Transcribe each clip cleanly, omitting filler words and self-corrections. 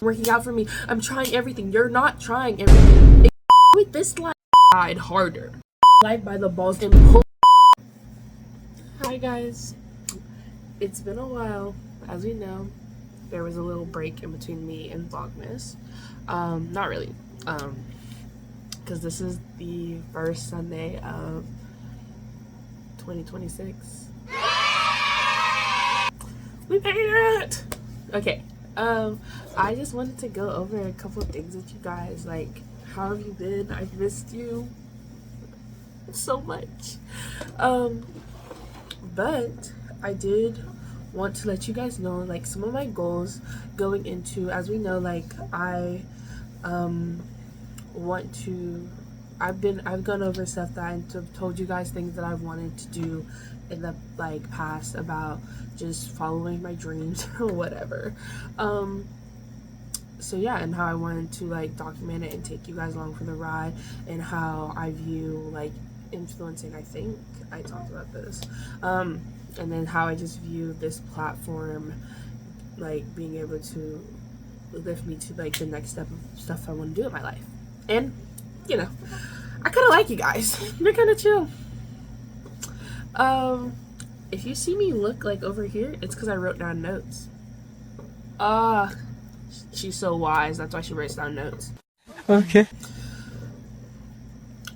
working out for me. I'm trying everything. You're not trying everything. With this life, ride harder. Life by the balls and pull. Hi guys. It's been a while. As we know, there was a little break in between me and Vlogmas. Not really. Because this is the first Sunday of 2026. We made it! Okay. I just wanted to go over a couple of things with you guys. Like, how have you been? I've missed you so much. But I did want to let you guys know, like, some of my goals going into, as we know, like, I want to, I've gone over stuff that I've told you guys, things that I've wanted to do in the like past about just following my dreams or whatever. So yeah, and how I wanted to like document it and take you guys along for the ride, and how I view like influencing. I think I talked about this, and then how I just view this platform like being able to lift me to like the next step of stuff I want to do in my life. And you know, I kind of like you guys. You're kind of chill. If you see me look like over here, it's because I wrote down notes. She's so wise. That's why she writes down notes. Okay.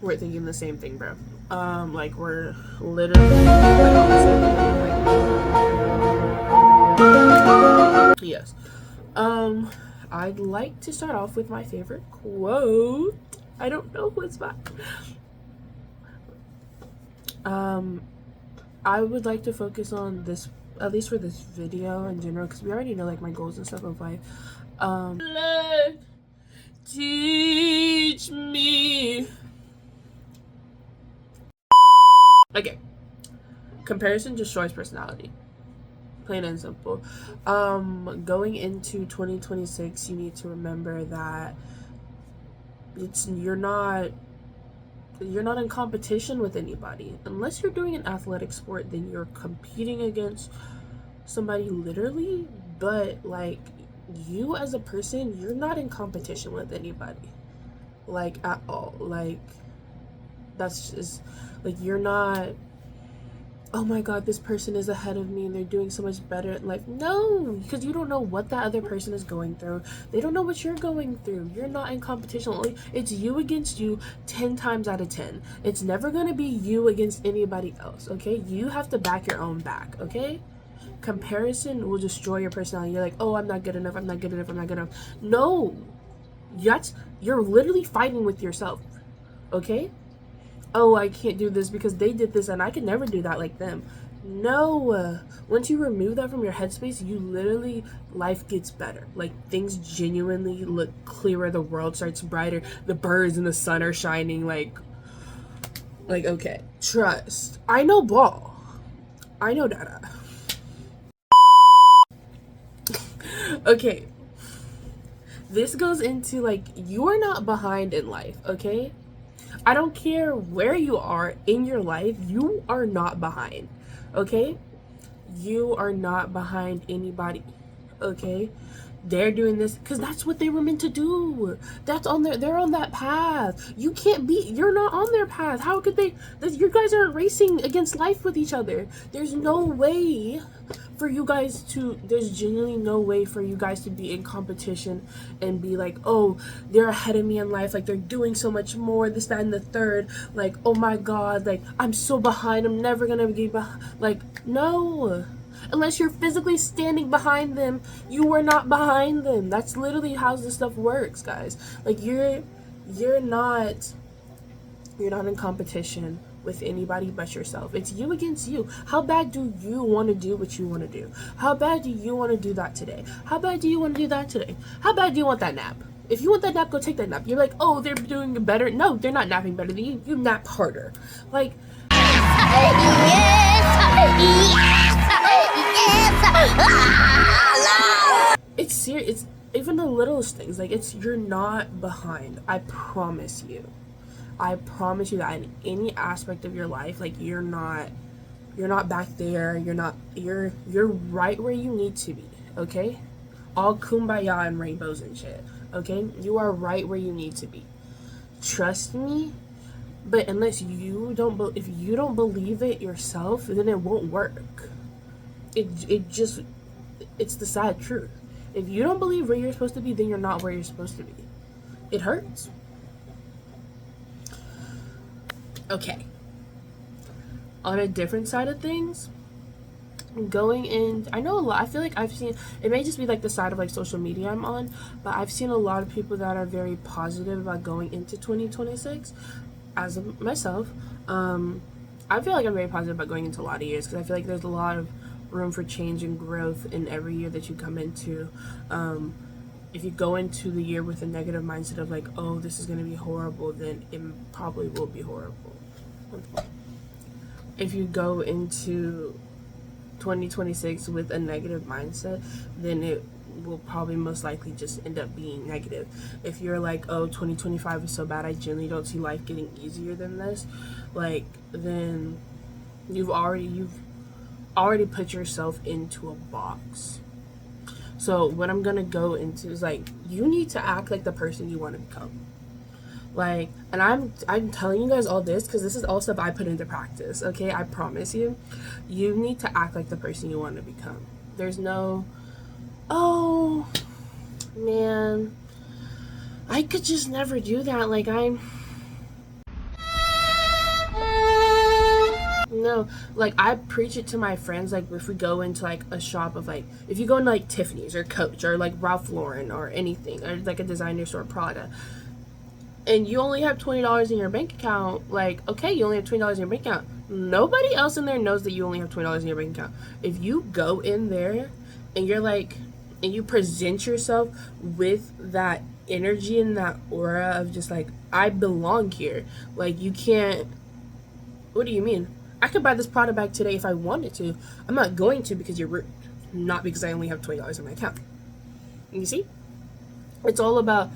We're thinking the same thing, bro. Like we're literally like on the same thing. Yes. I'd like to start off with my favorite quote. I don't know who it's by. I would like to focus on this, at least for this video in general, because we already know like my goals and stuff of life. Teach me. Okay. Comparison destroys personality. Plain and simple. Going into 2026, you need to remember that you're not in competition with anybody. Unless you're doing an athletic sport, then you're competing against somebody literally, but like you as a person, you're not in competition with anybody, like at all. Like that's just like, you're not, oh my god, this person is ahead of me and they're doing so much better in life. No, because you don't know what that other person is going through. They don't know what you're going through. You're not in competition. It's you against you 10 times out of 10. It's never going to be you against anybody else, okay? You have to back your own back, okay? Comparison will destroy your personality. You're like, oh, I'm not good enough, I'm not good enough, I'm not good enough. No, you're literally fighting with yourself, okay? Oh, I can't do this because they did this and I can never do that like them. No, once you remove that from your headspace, you literally, life gets better. Like things genuinely look clearer, the world starts brighter, the birds and the sun are shining. Like okay, trust. I know ball. I know data. Okay, this goes into like, you are not behind in life, okay? I don't care where you are in your life, you are not behind, okay? You are not behind anybody, okay? They're doing this because that's what they were meant to do. They're on that path. You can't be, you're not on their path. How could they, you guys aren't racing against life with each other. There's no way for you guys to, there's genuinely no way for you guys to be in competition and be like, oh, they're ahead of me in life, like they're doing so much more, this, that, and the third, like, oh my god, like I'm so behind, I'm never gonna be behind. Like, no, unless you're physically standing behind them, you are not behind them. That's literally how this stuff works, guys. Like you're not in competition with anybody but yourself. It's you against you. How bad do you want to do what you want to do? How bad do you want to do that today? How bad do you want to do that today? How bad do you want that nap? If you want that nap, go take that nap. You're like, oh, they're doing better. No, they're not napping better than you. You nap harder. Like, it's serious. It's even the littlest things. Like, you're not behind. I promise you. I promise you that in any aspect of your life, like you're not back there. You're right where you need to be, okay? all kumbaya and rainbows and shit. Okay, you are right where you need to be. Trust me. But unless you don't, if you don't believe it yourself, then it won't work. It's the sad truth. If you don't believe where you're supposed to be, then you're not where you're supposed to be. It hurts. Okay. On a different side of things, going in, I know a lot, I feel like I've seen, it may just be like the side of like social media I'm on, but I've seen a lot of people that are very positive about going into 2026. As of myself, I feel like I'm very positive about going into a lot of years, because I feel like there's a lot of room for change and growth in every year that you come into. If you go into the year with a negative mindset of like, oh, this is going to be horrible, then it probably will be horrible. If you go into 2026 with a negative mindset, then it will probably most likely just end up being negative. If you're like, oh, 2025 is so bad, I genuinely don't see life getting easier than this, like, then you've already put yourself into a box. So what I'm gonna go into is like, you need to act like the person you want to become. Like, and I'm telling you guys all this because this is all stuff I put into practice, okay? I promise you. You need to act like the person you want to become. There's no, oh, man, I could just never do that. Like, no, like, I preach it to my friends. Like, if we go into like a shop of like, if you go into like Tiffany's or Coach or like Ralph Lauren or anything, or like a designer store, Prada, and you only have $20 in your bank account, like, okay, you only have $20 in your bank account. Nobody else in there knows that you only have $20 in your bank account. If you go in there and you're like, and you present yourself with that energy and that aura of just like, I belong here. Like, you can't, what do you mean? I could buy this product bag today if I wanted to. I'm not going to because you're rude. Not because I only have $20 in my account. You see? It's all about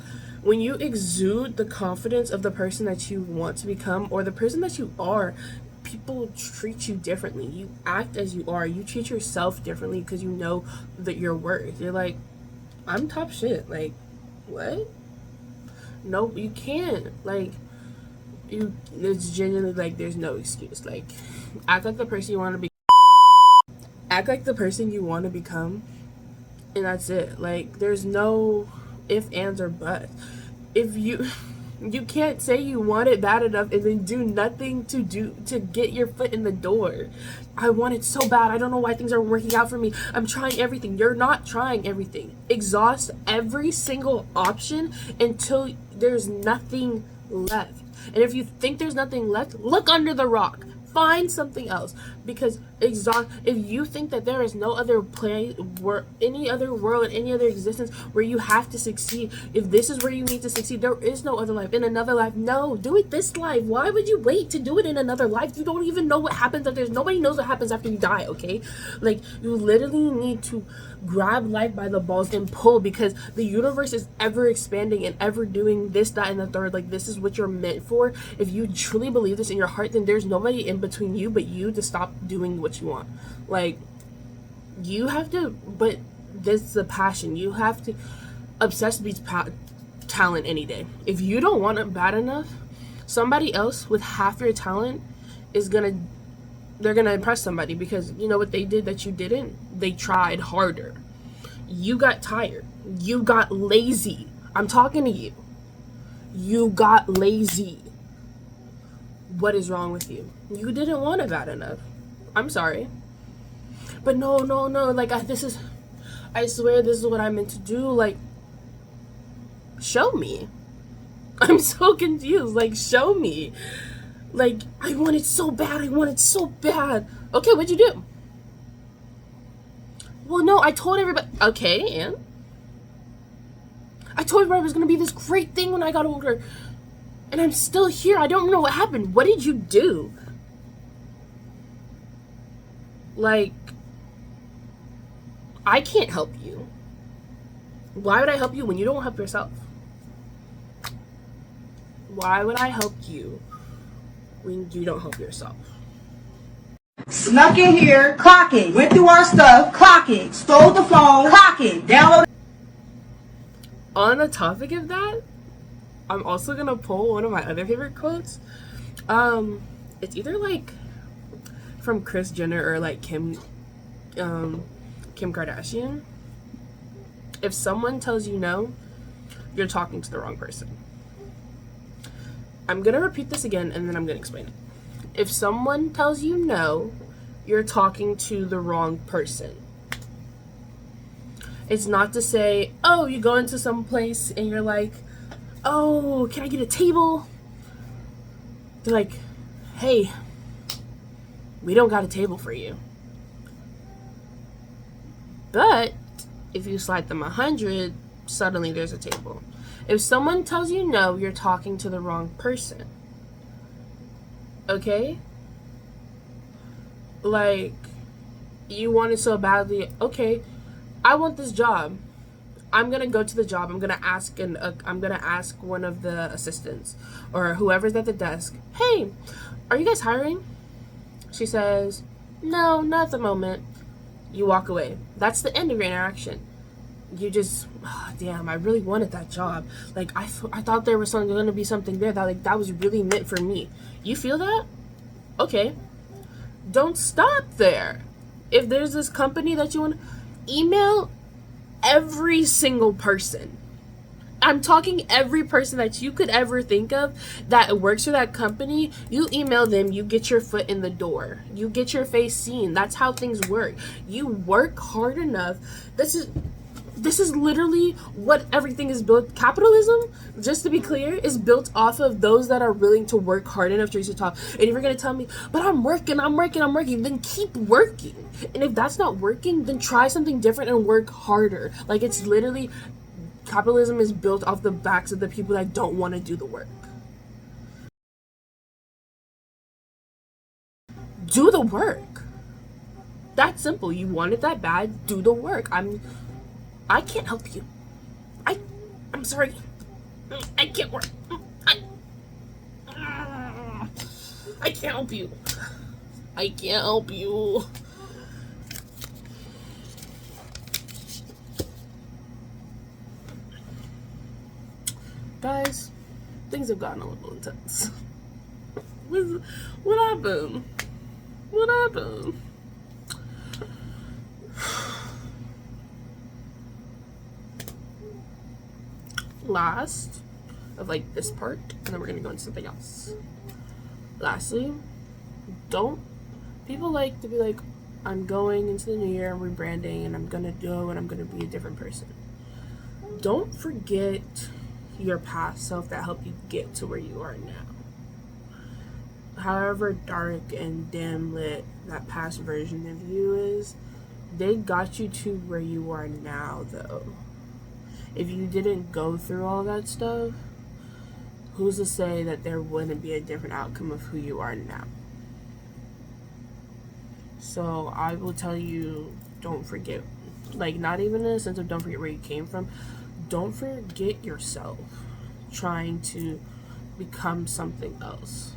when you exude the confidence of the person that you want to become or the person that you are, people treat you differently. You act as you are. You treat yourself differently because you know that your worth. You're like, I'm top shit. Like, what? No, you can't. Like, it's genuinely like, there's no excuse. Like, act like the person you want to be. Act like the person you want to become, and that's it. Like, there's no if, ands, or buts. If you can't say you want it bad enough and then do nothing to get your foot in the door. I want it so bad. I don't know why things aren't working out for me. I'm trying everything. You're not trying everything. Exhaust every single option until there's nothing left. And if you think there's nothing left, look under the rock. Find something else, because if you think that there is no other any other world, any other existence where you have to succeed, if this is where you need to succeed, there is no other life. In another life, no, do it this life. Why would you wait to do it in another life? You don't even know what happens after. Nobody knows what happens after you die, okay? Like, you literally need to grab life by the balls and pull, because the universe is ever expanding and ever doing this, that, and the third. Like, this is what you're meant for. If you truly believe this in your heart, then there's nobody in between you but you to stop doing what you want. Like, you have to, but this is a passion. You have to, obsess beats talent any day. If you don't want it bad enough, somebody else with half your talent they're gonna impress somebody, because you know what they did that you didn't? They tried harder. You got tired. You got lazy. I'm talking to you. You got lazy. What is wrong with you? You didn't want it bad enough. I'm sorry. But no. Like, I swear this is what I meant to do. Like, show me. I'm so confused. Like, show me. Like, I want it so bad. Okay, what'd you do? Well, no, I told everybody. Okay, and? I told everybody it was going to be this great thing when I got older. And I'm still here. I don't know what happened. What did you do? Like, I can't help you. Why would I help you when you don't help yourself? Why would I help you when you don't help yourself? Snuck in here, clocking, went through our stuff, clocking, stole the phone, clocking, downloaded. On the topic of that, I'm also gonna pull one of my other favorite quotes. It's either like from Kris Jenner or like Kim Kardashian. If someone tells you no, you're talking to the wrong person. I'm gonna repeat this again and then I'm gonna explain it. If someone tells you no, you're talking to the wrong person. It's not to say, oh, you go into some place and you're like, oh, can I get a table? They're like, hey, we don't got a table for you. But if you slide them 100, suddenly there's a table. If someone tells you no, you're talking to the wrong person. Okay? Like, you want it so badly. Okay, I want this job. I'm gonna go to the job. I'm gonna ask one of the assistants or whoever's at the desk. Hey, are you guys hiring? She says, no, not at the moment. You walk away. That's the end of your interaction. You just, oh, damn, I really wanted that job. Like, I thought there was going to be something there that was really meant for me. You feel that? Okay. Don't stop there. If there's this company that you want, email every single person. I'm talking every person that you could ever think of that works for that company. You email them, you get your foot in the door. You get your face seen. That's how things work. You work hard enough. This is literally what everything is built. Capitalism, just to be clear, is built off of those that are willing to work hard enough to reach the top. And if you're going to tell me, but I'm working, then keep working. And if that's not working, then try something different and work harder. Like, it's literally, capitalism is built off the backs of the people that don't want to do the work. Do the work. That's simple. You want it that bad, do the work. I can't help you. I'm sorry. I can't work. I can't help you. I can't help you. Guys, things have gotten a little intense. What happened? What happened? Last of like this part, and then we're gonna go into something else. Lastly, people like to be like, I'm going into the new year, I'm rebranding, and I'm gonna go and I'm gonna be a different person. Don't forget your past self that helped you get to where you are now. However dark and dim lit that past version of you is, they got you to where you are now, though. If you didn't go through all that stuff, who's to say that there wouldn't be a different outcome of who you are now? So I will tell you, don't forget. Like, not even in a sense of don't forget where you came from. Don't forget yourself trying to become something else.